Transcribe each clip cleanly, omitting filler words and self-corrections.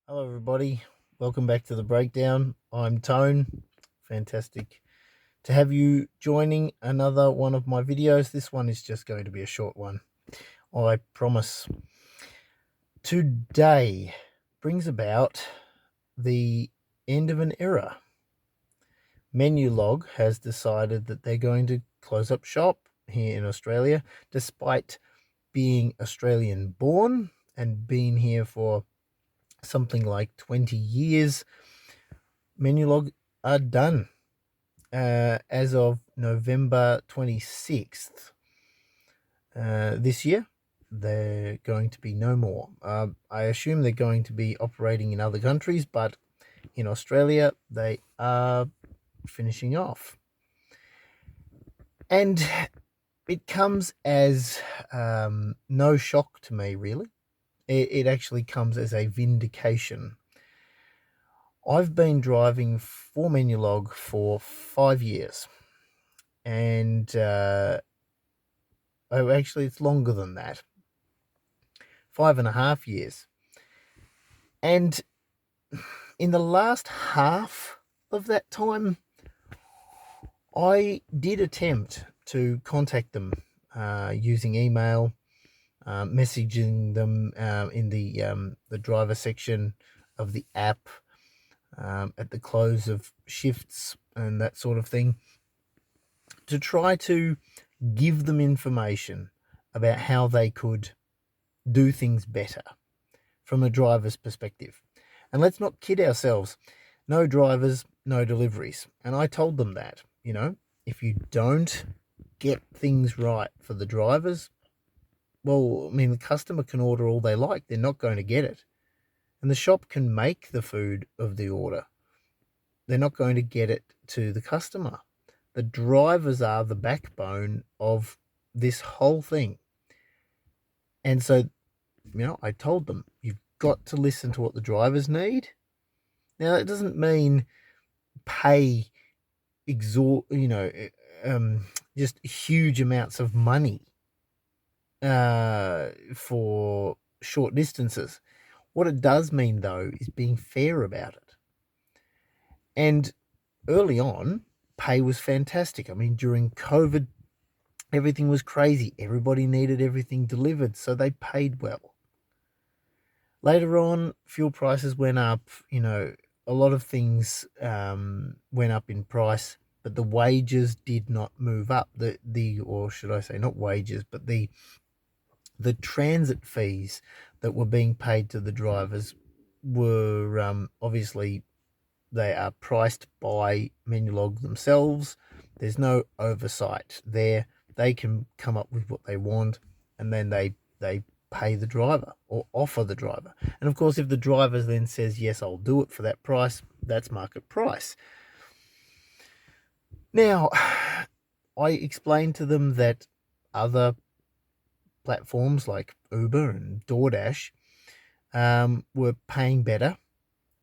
Hello, everybody. Welcome back to the breakdown. I'm Tone. Fantastic to have you joining another one of my videos. This one is just going to be a short one, I promise. Today brings about the end of an era. Menulog has decided that they're going to close up shop here in Australia, despite being Australian born and being here for something like 20 years. Menulog are done as of November 26th this year. They're going to be no more. I assume they're going to be operating in other countries, but in Australia they are finishing off. And it comes as no shock to me, really. It actually comes as a vindication. I've been driving for Menulog for 5 years, and actually it's longer than that, 5.5 years. And in the last half of that time, I did attempt to contact them using email, messaging them in the driver section of the app, at the close of shifts and that sort of thing, to try to give them information about how they could do things better from a driver's perspective. And let's not kid ourselves. No drivers, no deliveries. And I told them that, if you don't get things right for the drivers, well, I mean, the customer can order all they like. They're not going to get it. And the shop can make the food of the order. They're not going to get it to the customer. The drivers are the backbone of this whole thing. And so, I told them, you've got to listen to what the drivers need. Now, that doesn't mean pay just huge amounts of money for short distances. What it does mean, though, is being fair about it. And early on, pay was fantastic. I mean, during COVID, everything was crazy. Everybody needed everything delivered, so they paid well. Later on, fuel prices went up. A lot of things went up in price, but the wages did not move up. Or should I say, not wages, but the transit fees that were being paid to the drivers were obviously, they are priced by Menulog themselves. There's no oversight there. They can come up with what they want, and then they pay the driver or offer the driver. And of course, if the driver then says, yes, I'll do it for that price, that's market price. Now, I explained to them that other platforms like Uber and DoorDash were paying better,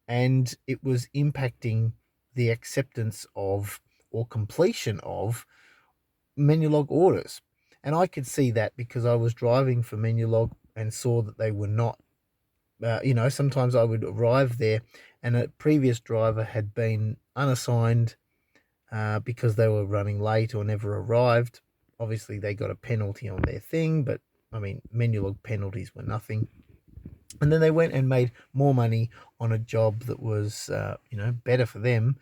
and it was impacting the acceptance of or completion of Menulog orders. And I could see that because I was driving for Menulog and saw that they were not, sometimes I would arrive there and a previous driver had been unassigned because they were running late or never arrived. Obviously, they got a penalty on their thing, but I mean, Menulog penalties were nothing. And then they went and made more money on a job that was, better for them.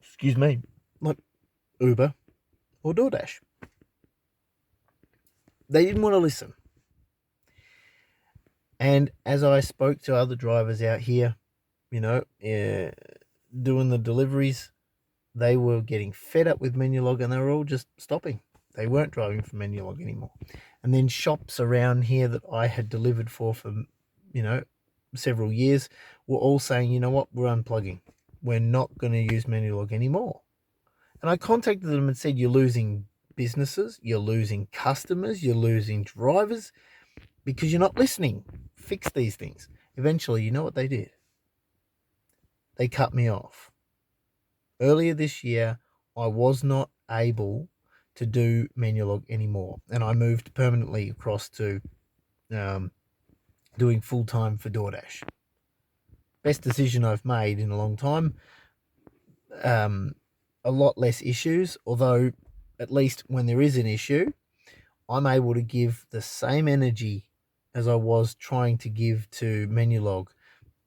Excuse me, like Uber or DoorDash. They didn't want to listen. And as I spoke to other drivers out here, doing the deliveries, they were getting fed up with Menulog and they were all just stopping. They weren't driving for Menulog anymore. And then shops around here that I had delivered for several years were all saying, you know what, we're unplugging. We're not going to use Menulog anymore. And I contacted them and said, you're losing businesses, you're losing customers, you're losing drivers because you're not listening. Fix these things. Eventually, you know what they did? They cut me off. Earlier this year, I was not able to do Menulog anymore, and I moved permanently across to doing full-time for DoorDash. best decision I've made in a long time. A lot less issues, although at least when there is an issue, I'm able to give the same energy as I was trying to give to Menulog.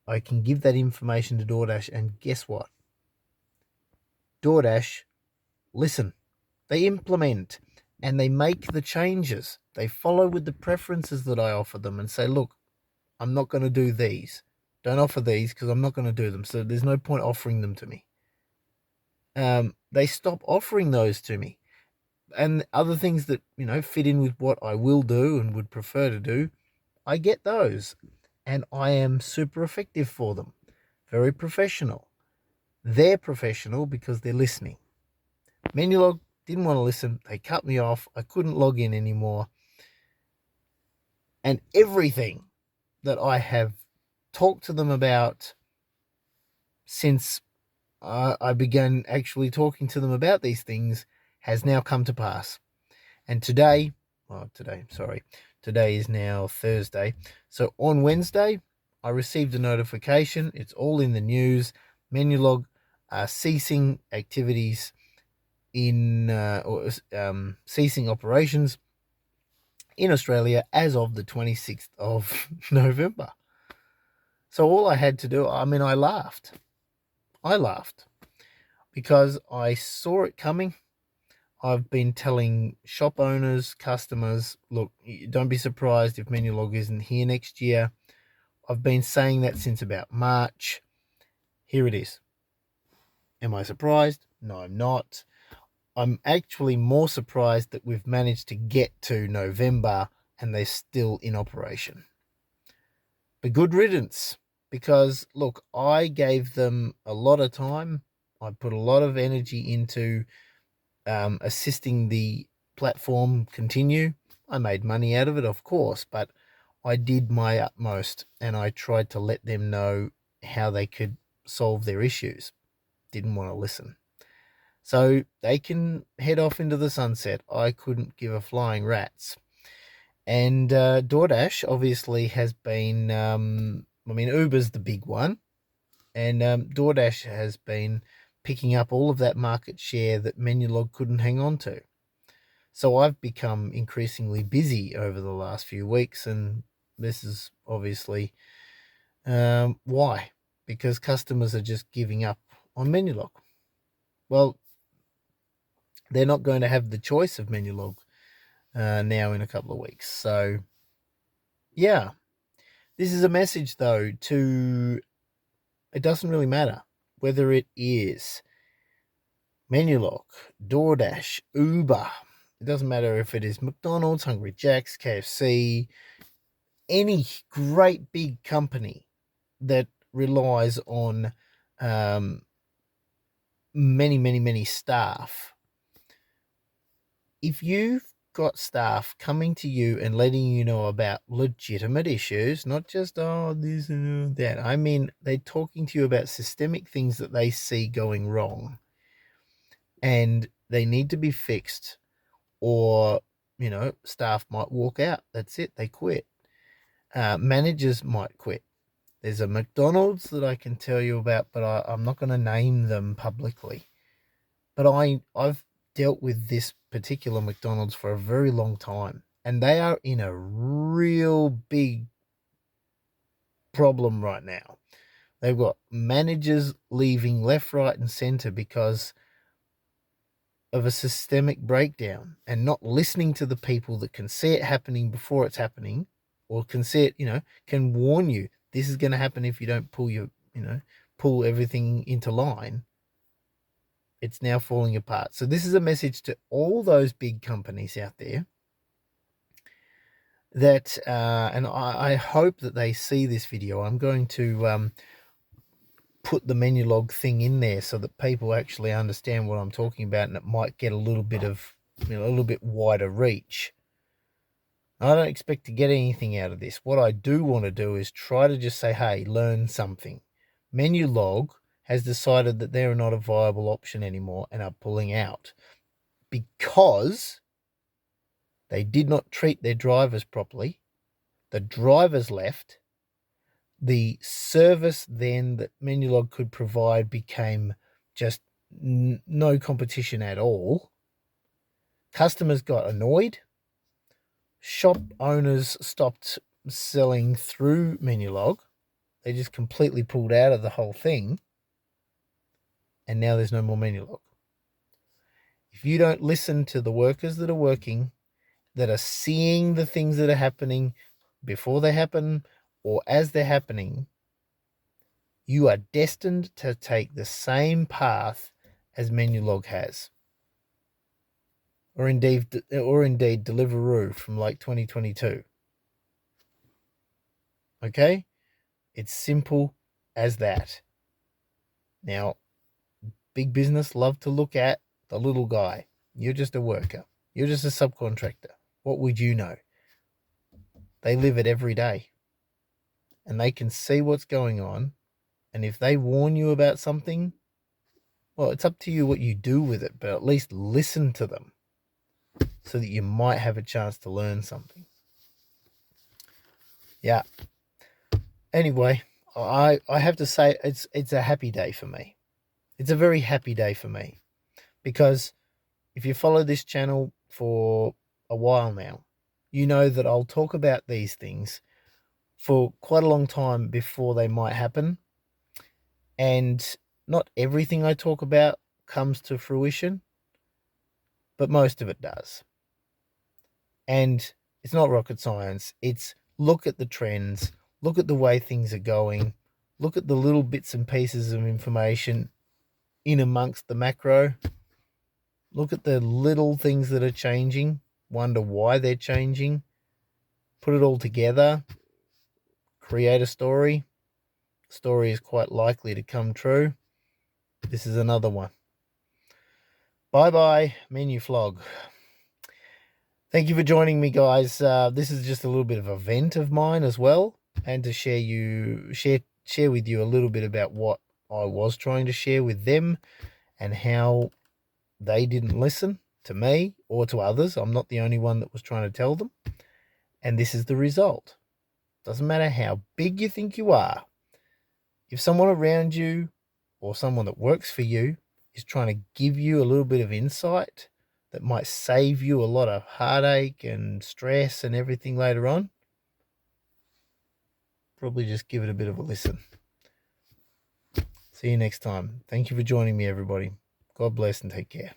I can give that information to DoorDash, and guess what? DoorDash listen. They implement and they make the changes. They follow with the preferences that I offer them and say, look, I'm not going to do these. Don't offer these because I'm not going to do them. So there's no point offering them to me. They stop offering those to me. And other things that, fit in with what I will do and would prefer to do, I get those. And I am super effective for them. Very professional. They're professional because they're listening. Menulog didn't want to listen. They cut me off. I couldn't log in anymore. And everything that I have talked to them about since I began actually talking to them about these things has now come to pass. And today is now Thursday. So on Wednesday, I received a notification. It's all in the news. Menulog are ceasing activities ceasing operations in Australia as of the 26th of November. So all I had to do, I laughed. I laughed because I saw it coming. I've been telling shop owners, customers, look, don't be surprised if Menulog isn't here next year. I've been saying that since about March. Here it is. Am I surprised? No, I'm not. I'm actually more surprised that we've managed to get to November and they're still in operation. But good riddance, because look, I gave them a lot of time. I put a lot of energy into assisting the platform continue. I made money out of it, of course, but I did my utmost and I tried to let them know how they could solve their issues. Didn't want to listen. So they can head off into the sunset. I couldn't give a flying rat's. And DoorDash obviously has been, Uber's the big one. And DoorDash has been picking up all of that market share that Menulog couldn't hang on to. So I've become increasingly busy over the last few weeks. And this is obviously why. Because customers are just giving up on Menulog. Well, they're not going to have the choice of Menulog now in a couple of weeks. So, yeah. This is a message, though, it doesn't really matter whether it is Menulog, DoorDash, Uber. It doesn't matter if it is McDonald's, Hungry Jack's, KFC, any great big company that relies on many, many, many staff. If you've got staff coming to you and letting you know about legitimate issues, not just, this and that. They're talking to you about systemic things that they see going wrong and they need to be fixed, or, staff might walk out. That's it. They quit. Managers might quit. There's a McDonald's that I can tell you about, but I'm not going to name them publicly. But I've dealt with this particular McDonald's for a very long time, and they are in a real big problem right now. They've got managers leaving left, right, and center because of a systemic breakdown and not listening to the people that can see it happening before it's happening, or can see it, can warn you, this is going to happen if you don't pull everything into line. It's now falling apart. So this is a message to all those big companies out there that, and I hope that they see this video. I'm going to put the Menulog thing in there so that people actually understand what I'm talking about, and it might get a little bit of, a little bit wider reach. I don't expect to get anything out of this. What I do want to do is try to just say, hey, learn something. Menulog has decided that they're not a viable option anymore and are pulling out because they did not treat their drivers properly. The drivers left. the service then that Menulog could provide became just no competition at all. Customers got annoyed. Shop owners stopped selling through Menulog. They just completely pulled out of the whole thing. And now there's no more Menulog. If you don't listen to the workers that are working, that are seeing the things that are happening before they happen or as they're happening, you are destined to take the same path as Menulog has. Or indeed Deliveroo from like 2022. Okay? It's simple as that. Now, big business love to look at the little guy. You're just a worker. You're just a subcontractor. What would you know? They live it every day. And they can see what's going on. And if they warn you about something, well, it's up to you what you do with it, but at least listen to them so that you might have a chance to learn something. Yeah. Anyway, I have to say it's a happy day for me. It's a very happy day for me because if you follow this channel for a while now, you know that I'll talk about these things for quite a long time before they might happen. And not everything I talk about comes to fruition, but most of it does. And it's not rocket science. It's look at the trends, look at the way things are going, look at the little bits and pieces of information in amongst the macro. Look at the little things that are changing, wonder why they're changing, put it all together, create a story. The story is quite likely to come true. This is another one. Bye-bye, Menuflog. Thank you for joining me, guys. This is just a little bit of a vent of mine as well, and to share with you a little bit about what I was trying to share with them and how they didn't listen to me or to others. I'm not the only one that was trying to tell them. And this is the result. Doesn't matter how big you think you are. If someone around you or someone that works for you is trying to give you a little bit of insight that might save you a lot of heartache and stress and everything later on, probably just give it a bit of a listen. See you next time. Thank you for joining me, everybody. God bless and take care.